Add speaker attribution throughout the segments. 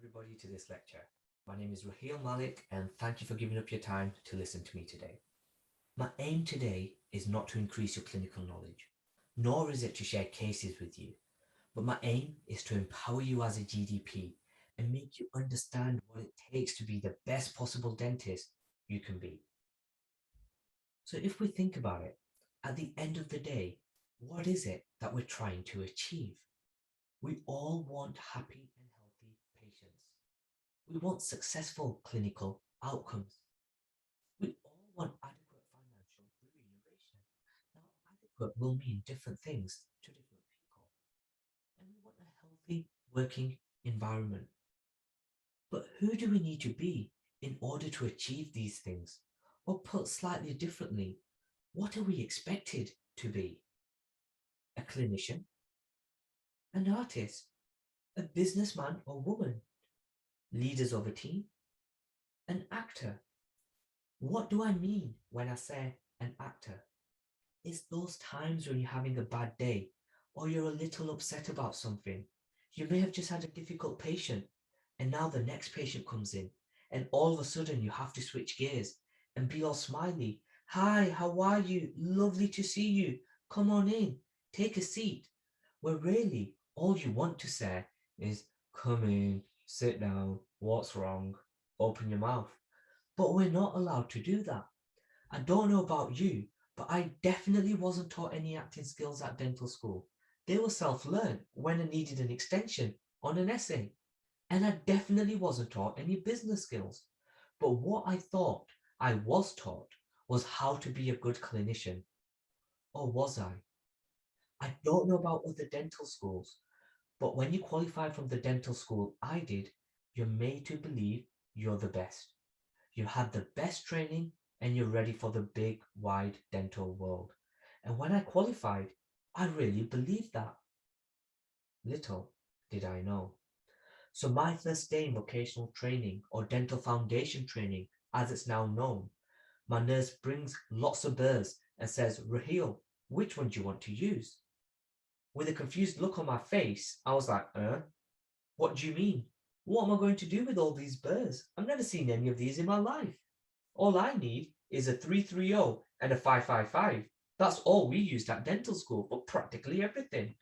Speaker 1: everybody to this lecture. My name is Raheel Malik and thank you for giving up your time to listen to me today. My aim today is not to increase your clinical knowledge, nor is it to share cases with you, but my aim is to empower you as a GDP and make you understand what it takes to be the best possible dentist you can be. So if we think about it, at the end of the day, what is it that we're trying to achieve? We all want happy and healthy patients. We want successful clinical outcomes. We all want adequate financial remuneration. Now, adequate will mean different things to different people. And we want a healthy working environment. But who do we need to be in order to achieve these things? Or put slightly differently, what are we expected to be? A clinician? An artist? A businessman or woman? Leaders of a team? An actor? What do I mean when I say an actor? It's those times when you're having a bad day or you're a little upset about something. You may have just had a difficult patient and now the next patient comes in and all of a sudden you have to switch gears and be all smiley. Hi, how are you? Lovely to see you. Come on in, take a seat. Where really all you want to say is, come in, sit down, what's wrong? Open your mouth. But we're not allowed to do that. I don't know about you, but I definitely wasn't taught any acting skills at dental school. They were self-learned when I needed an extension on an essay. And I definitely wasn't taught any business skills. But what I thought I was taught was how to be a good clinician. Or was I? I don't know about other dental schools, but when you qualify from the dental school I did, you're made to believe you're the best. You had the best training and you're ready for the big, wide dental world. And when I qualified, I really believed that. Little did I know. So my first day in vocational training or dental foundation training, as it's now known, my nurse brings lots of burrs and says, Raheel, which one do you want to use? With a confused look on my face, I was like, what do you mean? What am I going to do with all these burrs? I've never seen any of these in my life. All I need is a 330 and a 555. That's all we used at dental school for practically everything.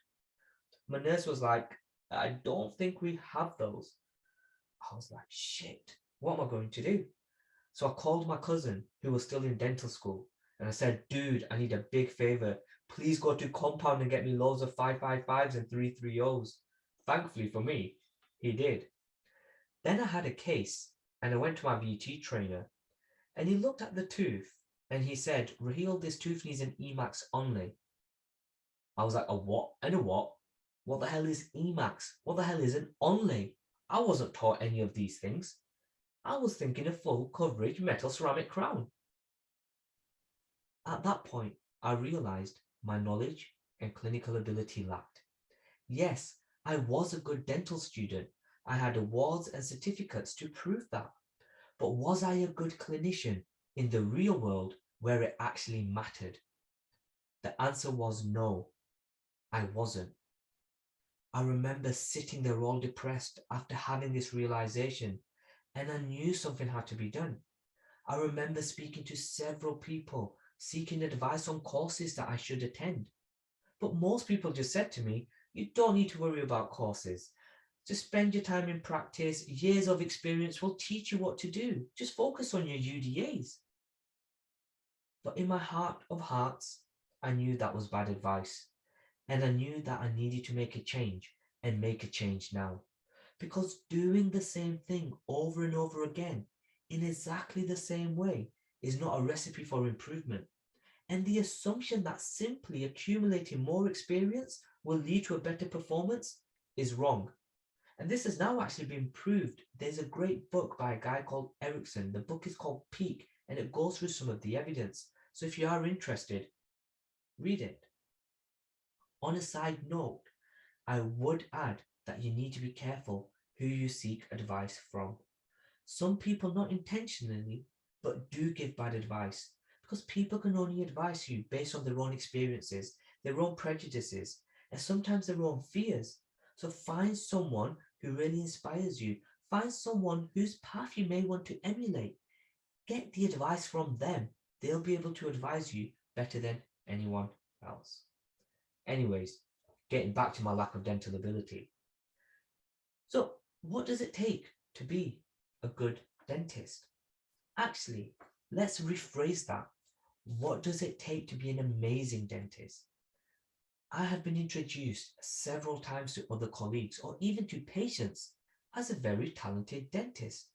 Speaker 1: My nurse was like, I don't think we have those. I was like, shit, what am I going to do? So I called my cousin who was still in dental school and I said, dude, I need a big favor. Please go to compound and get me loads of 555s and 330s. Thankfully for me, he did. Then I had a case and I went to my VT trainer and he looked at the tooth and he said, Raheel, this tooth needs an Emax only. I was like, a what and a what? What the hell is Emax? What the hell is an only? I wasn't taught any of these things. I was thinking a full coverage metal ceramic crown. At that point, I realized my knowledge and clinical ability lacked. Yes, I was a good dental student. I had awards and certificates to prove that. But was I a good clinician in the real world where it actually mattered? The answer was no, I wasn't. I remember sitting there all depressed after having this realization, and I knew something had to be done. I remember speaking to several people, seeking advice on courses that I should attend. But most people just said to me, you don't need to worry about courses. Just spend your time in practice. Years of experience will teach you what to do. Just focus on your UDAs. But in my heart of hearts, I knew that was bad advice. And I knew that I needed to make a change and make a change now. Because doing the same thing over and over again in exactly the same way is not a recipe for improvement. And the assumption that simply accumulating more experience will lead to a better performance is wrong. And this has now actually been proved. There's a great book by a guy called Erickson. The book is called Peak and it goes through some of the evidence. So if you are interested, read it. On a side note, I would add that you need to be careful who you seek advice from. Some people, not intentionally, but do give bad advice because people can only advise you based on their own experiences, their own prejudices, and sometimes their own fears. So find someone who really inspires you. Find someone whose path you may want to emulate. Get the advice from them. They'll be able to advise you better than anyone else. Anyways, getting back to my lack of dental ability. So, what does it take to be a good dentist? Actually, let's rephrase that. What does it take to be an amazing dentist? I have been introduced several times to other colleagues or even to patients as a very talented dentist.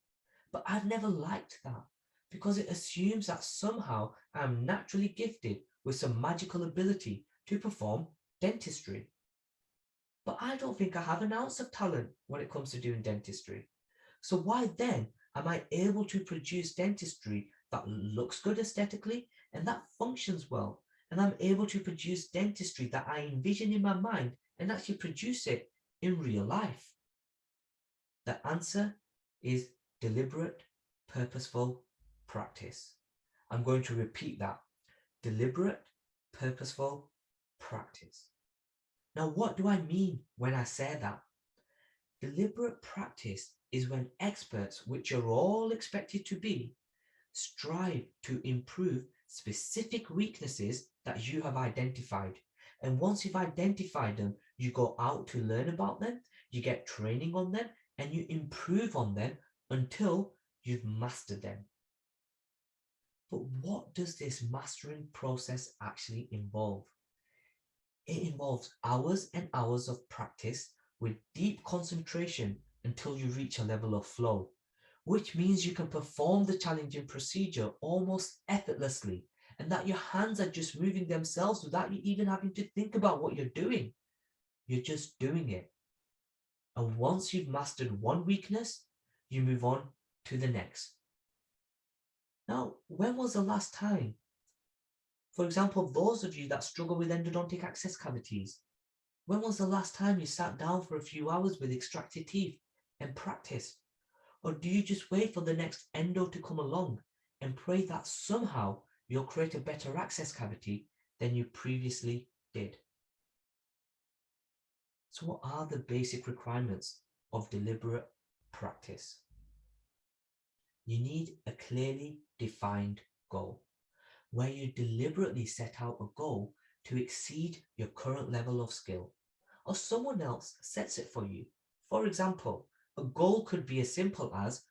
Speaker 1: But I've never liked that because it assumes that somehow I'm naturally gifted with some magical ability to perform dentistry. But I don't think I have an ounce of talent when it comes to doing dentistry. So why then am I able to produce dentistry that looks good aesthetically and that functions well? And I'm able to produce dentistry that I envision in my mind and actually produce it in real life? The answer is deliberate, purposeful practice. I'm going to repeat that. Deliberate, purposeful practice. Now, what do I mean when I say that? Deliberate practice is when experts, which are all expected to be, strive to improve specific weaknesses that you have identified. And once you've identified them, you go out to learn about them, you get training on them, and you improve on them until you've mastered them. But what does this mastering process actually involve? It involves hours and hours of practice with deep concentration until you reach a level of flow, which means you can perform the challenging procedure almost effortlessly, and that your hands are just moving themselves without you even having to think about what you're doing. You're just doing it. And once you've mastered one weakness, you move on to the next. Now, when was the last time? For example, those of you that struggle with endodontic access cavities, when was the last time you sat down for a few hours with extracted teeth and practiced? Or do you just wait for the next endo to come along and pray that somehow you'll create a better access cavity than you previously did? So what are the basic requirements of deliberate practice? You need a clearly defined goal, where you deliberately set out a goal to exceed your current level of skill, or someone else sets it for you. For example, a goal could be as simple as,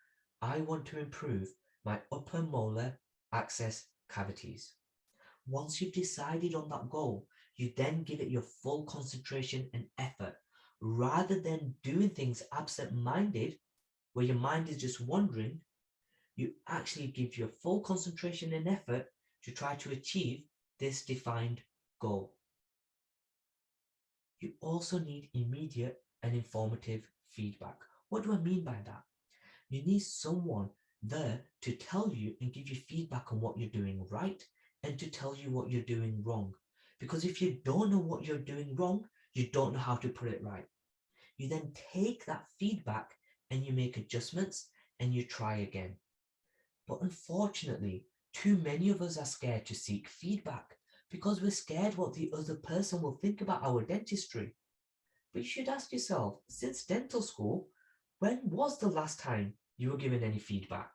Speaker 1: I want to improve my upper molar access cavities. Once you've decided on that goal, you then give it your full concentration and effort, rather than doing things absent-minded, where your mind is just wandering. You actually give your full concentration and effort to try to achieve this defined goal. You also need immediate and informative feedback. What do I mean by that? You need someone there to tell you and give you feedback on what you're doing right and to tell you what you're doing wrong. Because if you don't know what you're doing wrong, you don't know how to put it right. You then take that feedback and you make adjustments and you try again. But unfortunately, too many of us are scared to seek feedback because we're scared what the other person will think about our dentistry. But you should ask yourself, since dental school, when was the last time you were given any feedback?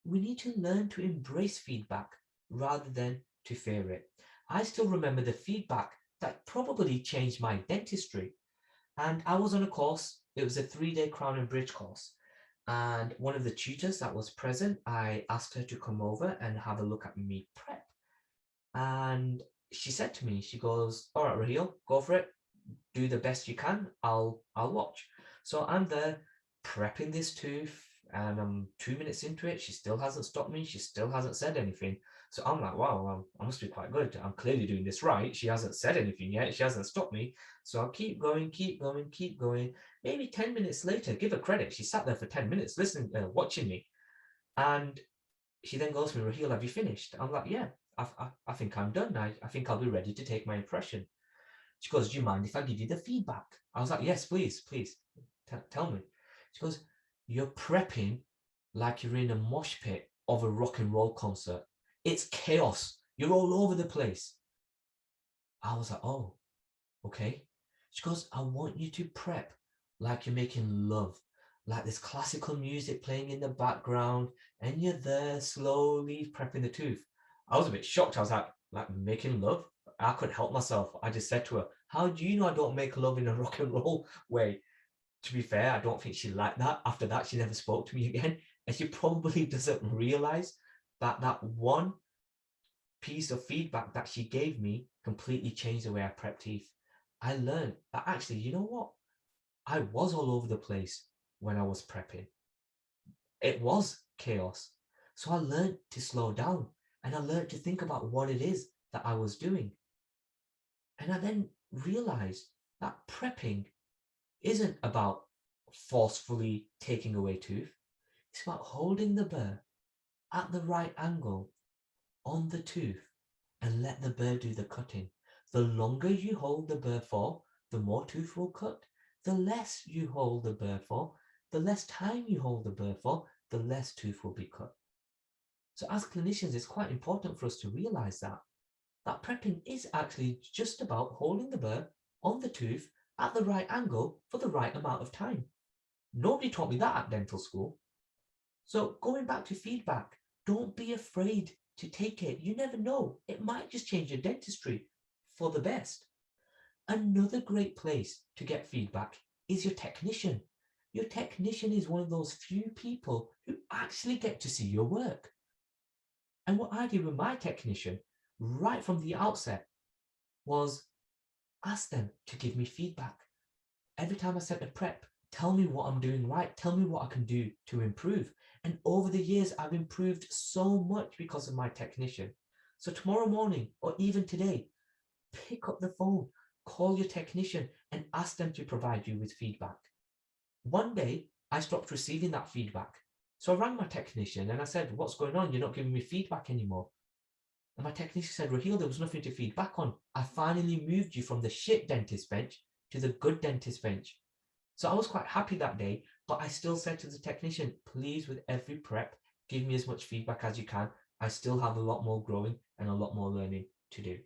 Speaker 1: We need to learn to embrace feedback rather than to fear it. I still remember the feedback that probably changed my dentistry. And I was on a course, it was a 3-day crown and bridge course. And one of the tutors that was present, I asked her to come over and have a look at me prep. And she said to me, she goes, all right, Raheel, go for it. Do the best you can. I'll watch. So I'm there prepping this tooth and I'm 2 minutes into it. She still hasn't stopped me. She still hasn't said anything. So I'm like, wow, I must be quite good. I'm clearly doing this right. She hasn't said anything yet. She hasn't stopped me. So I'll keep going. Maybe 10 minutes later, give her credit. She sat there for 10 minutes listening, watching me. And she then goes to me, Raheel, have you finished? I'm like, yeah, I think I'm done. I think I'll be ready to take my impression. She goes, do you mind if I give you the feedback? I was like, yes, please, tell me. She goes, you're prepping like you're in a mosh pit of a rock and roll concert. It's chaos. You're all over the place. I was like, oh, okay. She goes, I want you to prep like you're making love, like this classical music playing in the background, and you're there slowly prepping the tooth. I was a bit shocked. I was like making love. I couldn't help myself. I just said to her, how do you know I don't make love in a rock and roll way? To be fair, I don't think she liked that. After that, she never spoke to me again. And she probably doesn't realize that that one piece of feedback that she gave me completely changed the way I prep teeth. I learned that actually, you know what? I was all over the place when I was prepping. It was chaos. So I learned to slow down and I learned to think about what it is that I was doing. And I then realized that prepping isn't about forcefully taking away tooth. It's about holding the burr at the right angle on the tooth and let the burr do the cutting. The longer you hold the burr for, the more tooth will cut. The less you hold the burr for, the less time you hold the burr for, the less tooth will be cut. So as clinicians, it's quite important for us to realize that prepping is actually just about holding the burr on the tooth at the right angle for the right amount of time. Nobody taught me that at dental school. So going back to feedback, don't be afraid to take it. You never know. It might just change your dentistry for the best. Another great place to get feedback is your technician. Your technician is one of those few people who actually get to see your work. And what I did with my technician right from the outset was ask them to give me feedback. Every time I sent a prep, tell me what I'm doing right. Tell me what I can do to improve. And over the years, I've improved so much because of my technician. So tomorrow morning, or even today, pick up the phone, call your technician and ask them to provide you with feedback. One day, I stopped receiving that feedback. So I rang my technician and I said, what's going on? You're not giving me feedback anymore. And my technician said, Raheel, there was nothing to feed back on. I finally moved you from the shit dentist bench to the good dentist bench. So I was quite happy that day, but I still said to the technician, please, with every prep, give me as much feedback as you can. I still have a lot more growing and a lot more learning to do.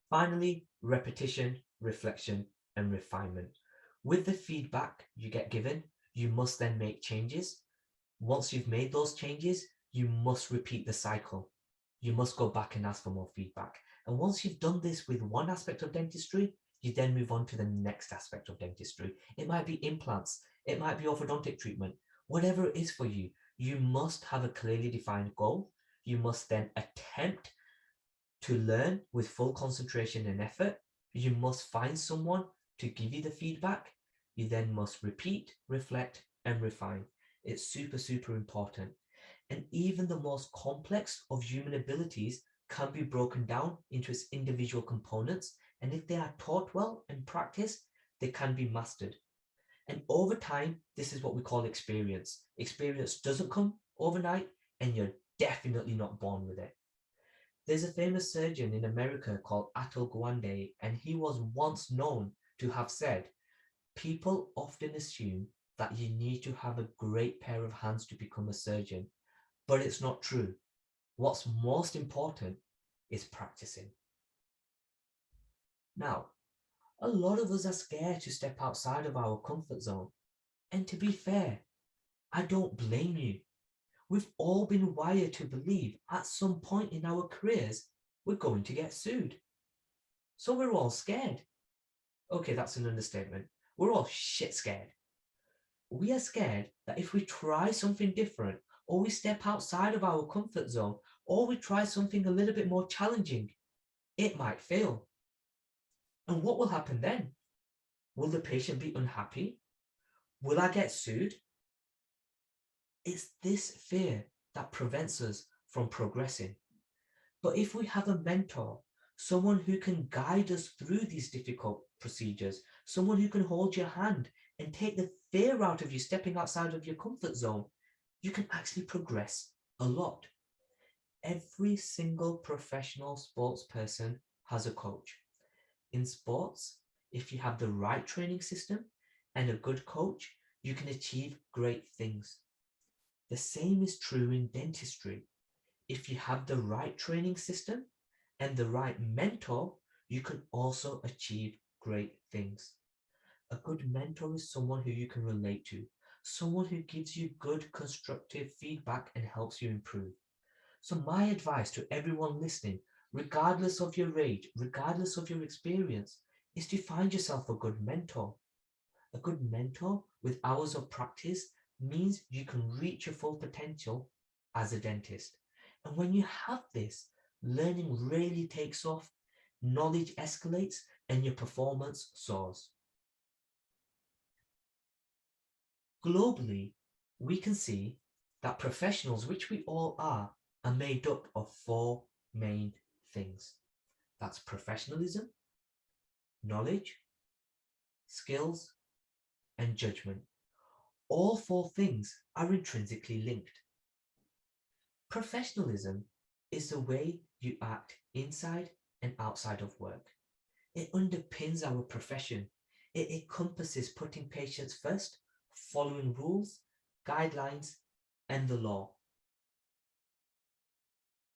Speaker 1: Finally, repetition, reflection, and refinement. With the feedback you get given, you must then make changes. Once you've made those changes, you must repeat the cycle. You must go back and ask for more feedback. And once you've done this with one aspect of dentistry, you then move on to the next aspect of dentistry. It might be implants, it might be orthodontic treatment, whatever it is for you, you must have a clearly defined goal. You must then attempt to learn with full concentration and effort. You must find someone to give you the feedback. You then must repeat, reflect, and refine. It's super, super important. And even the most complex of human abilities can be broken down into its individual components. And if they are taught well and practiced, they can be mastered. And over time, this is what we call experience. Experience doesn't come overnight, and you're definitely not born with it. There's a famous surgeon in America called Atul Gawande, and he was once known to have said, people often assume that you need to have a great pair of hands to become a surgeon, but it's not true. What's most important is practicing. Now, a lot of us are scared to step outside of our comfort zone. And to be fair, I don't blame you. We've all been wired to believe at some point in our careers we're going to get sued. So we're all scared. Okay, that's an understatement. We're all shit scared. We are scared that if we try something different, or we step outside of our comfort zone, or we try something a little bit more challenging, it might fail. And what will happen then? Will the patient be unhappy? Will I get sued? It's this fear that prevents us from progressing. But if we have a mentor, someone who can guide us through these difficult procedures, someone who can hold your hand and take the fear out of you stepping outside of your comfort zone, you can actually progress a lot. Every single professional sports person has a coach. In sports, if you have the right training system and a good coach, you can achieve great things. The same is true in dentistry. If you have the right training system and the right mentor, you can also achieve great things. A good mentor is someone who you can relate to, someone who gives you good, constructive feedback and helps you improve. So, my advice to everyone listening, regardless of your age, regardless of your experience, is to find yourself a good mentor. A good mentor with hours of practice means you can reach your full potential as a dentist. And when you have this, learning really takes off, knowledge escalates, and your performance soars. Globally, we can see that professionals, which we all are made up of four main things. That's professionalism, knowledge, skills, and judgment. All four things are intrinsically linked. Professionalism is the way you act inside and outside of work. It underpins our profession. It encompasses putting patients first, following rules, guidelines, and the law.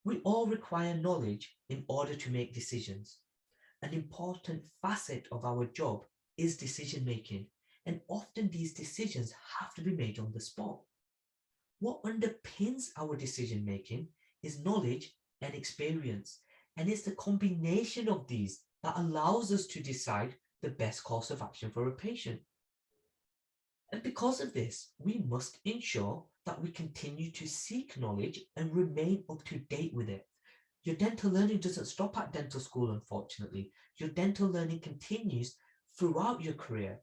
Speaker 1: We all require knowledge in order to make decisions. An important facet of our job is decision making, and often these decisions have to be made on the spot. What underpins our decision making is knowledge and experience, and it's the combination of these that allows us to decide the best course of action for a patient. And because of this, we must ensure that we continue to seek knowledge and remain up to date with it. Your dental learning doesn't stop at dental school, unfortunately. Your dental learning continues throughout your career.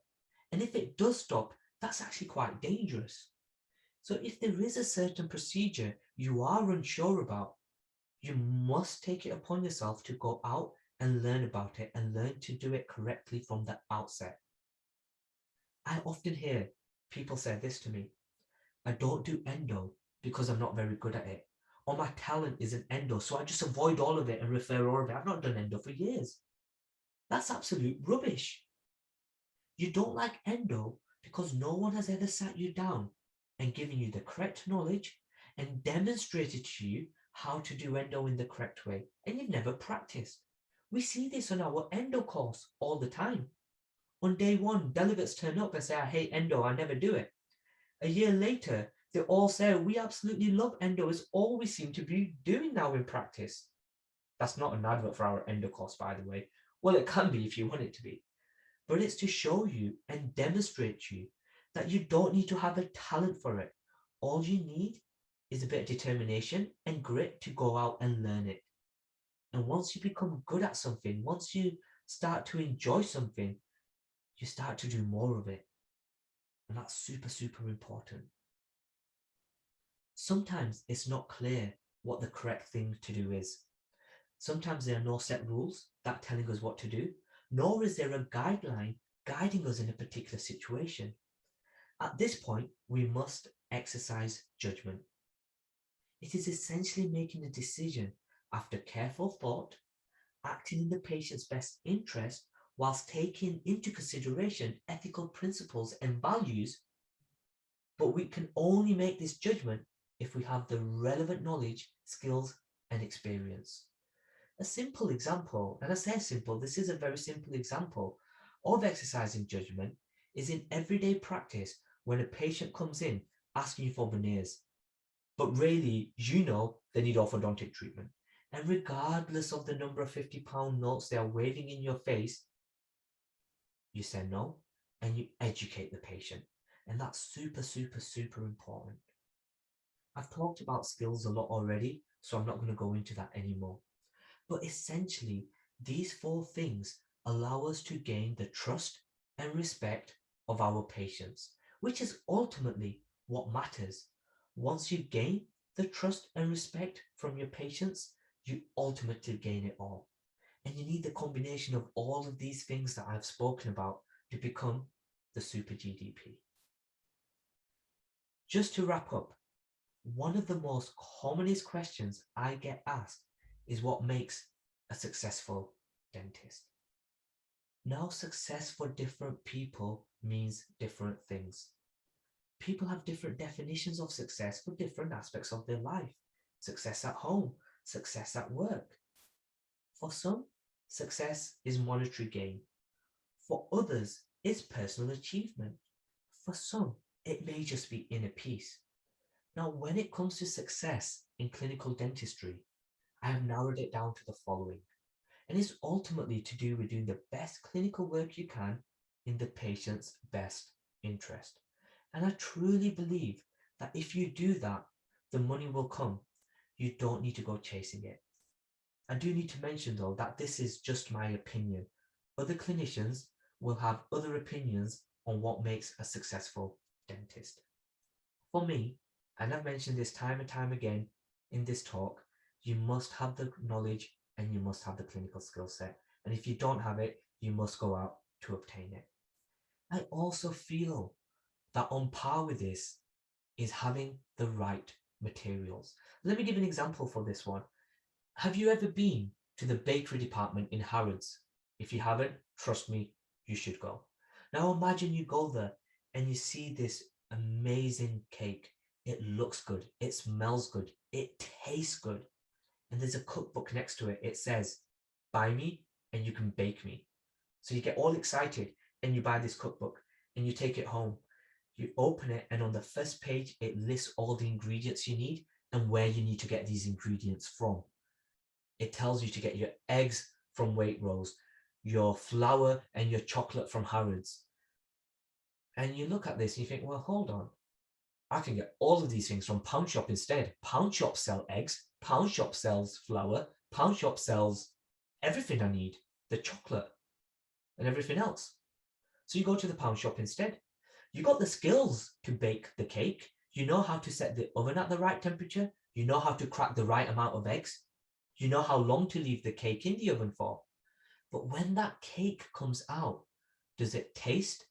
Speaker 1: And if it does stop, that's actually quite dangerous. So if there is a certain procedure you are unsure about, you must take it upon yourself to go out and learn about it and learn to do it correctly from the outset. I often hear people say this to me: I don't do endo because I'm not very good at it. Or my talent isn't endo, so I just avoid all of it and refer all of it. I've not done endo for years. That's absolute rubbish. You don't like endo because no one has ever sat you down and given you the correct knowledge and demonstrated to you how to do endo in the correct way, and you've never practiced. We see this on our endo course all the time. On day one, delegates turn up and say, I hate endo, I never do it. A year later, they all say, we absolutely love endo, it's all we seem to be doing now in practice. That's not an advert for our endo course, by the way. Well, it can be if you want it to be. But it's to show you and demonstrate to you that you don't need to have a talent for it. All you need is a bit of determination and grit to go out and learn it. And once you become good at something, once you start to enjoy something, you start to do more of it. And that's super, super important. Sometimes it's not clear what the correct thing to do is. Sometimes there are no set rules that telling us what to do, nor is there a guideline guiding us in a particular situation. At this point, we must exercise judgment. It is essentially making a decision after careful thought, acting in the patient's best interest whilst taking into consideration ethical principles and values. But we can only make this judgment if we have the relevant knowledge, skills, and experience. A simple example, and I say simple, this is a very simple example of exercising judgment, is in everyday practice when a patient comes in asking you for veneers, but really, you know, they need orthodontic treatment. And regardless of the number of £50 notes they are waving in your face, you say no and you educate the patient. And that's super, super, super important. I've talked about skills a lot already, so I'm not going to go into that anymore. But essentially, these four things allow us to gain the trust and respect of our patients, which is ultimately what matters. Once you gain the trust and respect from your patients, you ultimately gain it all. And you need the combination of all of these things that I've spoken about to become the Super GDP. Just to wrap up, one of the most commonest questions I get asked is what makes a successful dentist. Now, success for different people means different things. People have different definitions of success for different aspects of their life. Success at home, success at work. For some, success is monetary gain. For others, is personal achievement. For some, it may just be inner peace. Now, when it comes to success in clinical dentistry, I have narrowed it down to the following. And it's ultimately to do with doing the best clinical work you can in the patient's best interest. And I truly believe that if you do that, the money will come. You don't need to go chasing it. I do need to mention though that this is just my opinion. Other clinicians will have other opinions on what makes a successful dentist. For me, and I've mentioned this time and time again in this talk, you must have the knowledge and you must have the clinical skill set. And if you don't have it, you must go out to obtain it. I also feel that on par with this is having the right materials. Let me give an example for this one. Have you ever been to the bakery department in Harrods? If you haven't, trust me, you should go. Now imagine you go there and you see this amazing cake. It looks good, it smells good, it tastes good. And there's a cookbook next to it. It says, buy me and you can bake me. So you get all excited and you buy this cookbook and you take it home. You open it and on the first page, it lists all the ingredients you need and where you need to get these ingredients from. It tells you to get your eggs from Waitrose, your flour and your chocolate from Harrods. And you look at this and you think, well, hold on. I can get all of these things from Pound Shop instead. Pound Shop sell eggs, Pound Shop sells flour, Pound Shop sells everything I need, the chocolate and everything else. So you go to the Pound Shop instead. You got the skills to bake the cake. You know how to set the oven at the right temperature. You know how to crack the right amount of eggs. You know how long to leave the cake in the oven for. But when that cake comes out, does it taste,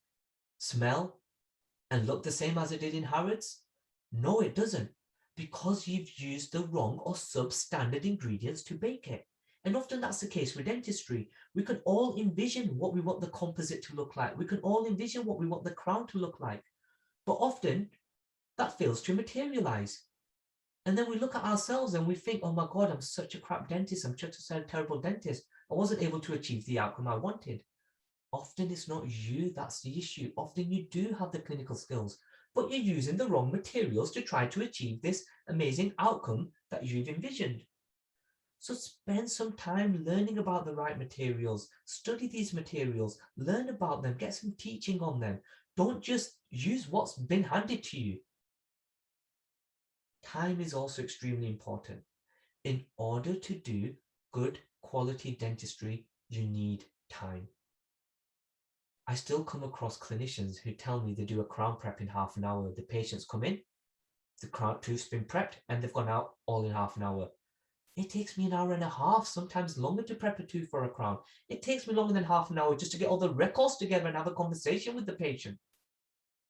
Speaker 1: smell, and look the same as it did in Harrods? No, it doesn't, because you've used the wrong or substandard ingredients to bake it. And often that's the case with dentistry. We can all envision what we want the composite to look like. We can all envision what we want the crown to look like. But often that fails to materialize. And then we look at ourselves and we think, oh my God, I'm such a crap dentist. I'm such a terrible dentist. I wasn't able to achieve the outcome I wanted. Often it's not you that's the issue. Often you do have the clinical skills, but you're using the wrong materials to try to achieve this amazing outcome that you've envisioned. So spend some time learning about the right materials, study these materials, learn about them, get some teaching on them. Don't just use what's been handed to you. Time is also extremely important. In order to do good quality dentistry, you need time. I still come across clinicians who tell me they do a crown prep in half an hour. The patients come in, the crown tooth's been prepped, and they've gone out all in half an hour. It takes me an hour and a half, sometimes longer, to prep a tooth for a crown. It takes me longer than half an hour just to get all the records together and have a conversation with the patient.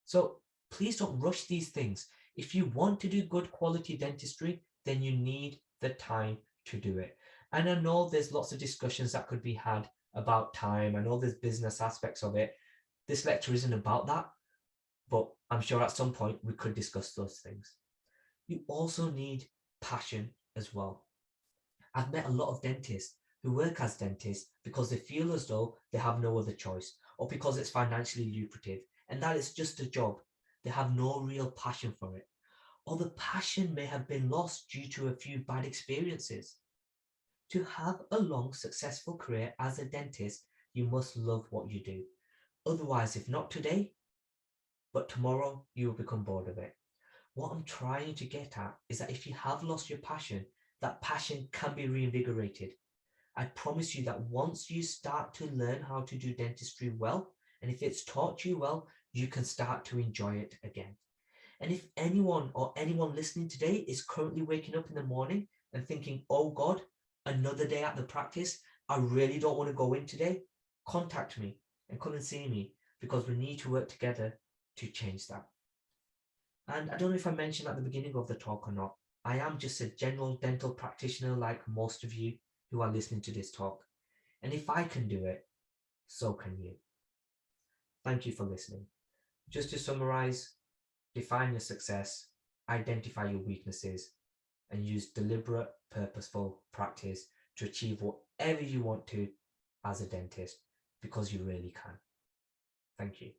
Speaker 1: So please don't rush these things. If you want to do good quality dentistry, then you need the time to do it. And I know there's lots of discussions that could be had about time. I know there's business aspects of it. This lecture isn't about that, but I'm sure at some point we could discuss those things. You also need passion as well. I've met a lot of dentists who work as dentists because they feel as though they have no other choice, or because it's financially lucrative and that it's just a job. They have no real passion for it, or the passion may have been lost due to a few bad experiences. To have a long, successful career as a dentist, you must love what you do. Otherwise, if not today, but tomorrow, you will become bored of it. What I'm trying to get at is that if you have lost your passion, that passion can be reinvigorated. I promise you that once you start to learn how to do dentistry well, and if it's taught you well, you can start to enjoy it again. And if anyone listening today is currently waking up in the morning and thinking, oh God, another day at the practice, I really don't want to go in today, contact me and come and see me, because we need to work together to change that. And I don't know if I mentioned at the beginning of the talk or not, I am just a general dental practitioner like most of you who are listening to this talk. And if I can do it, so can you. Thank you for listening. Just to summarize, define your success, identify your weaknesses, and use deliberate, purposeful practice to achieve whatever you want to as a dentist, because you really can. Thank you.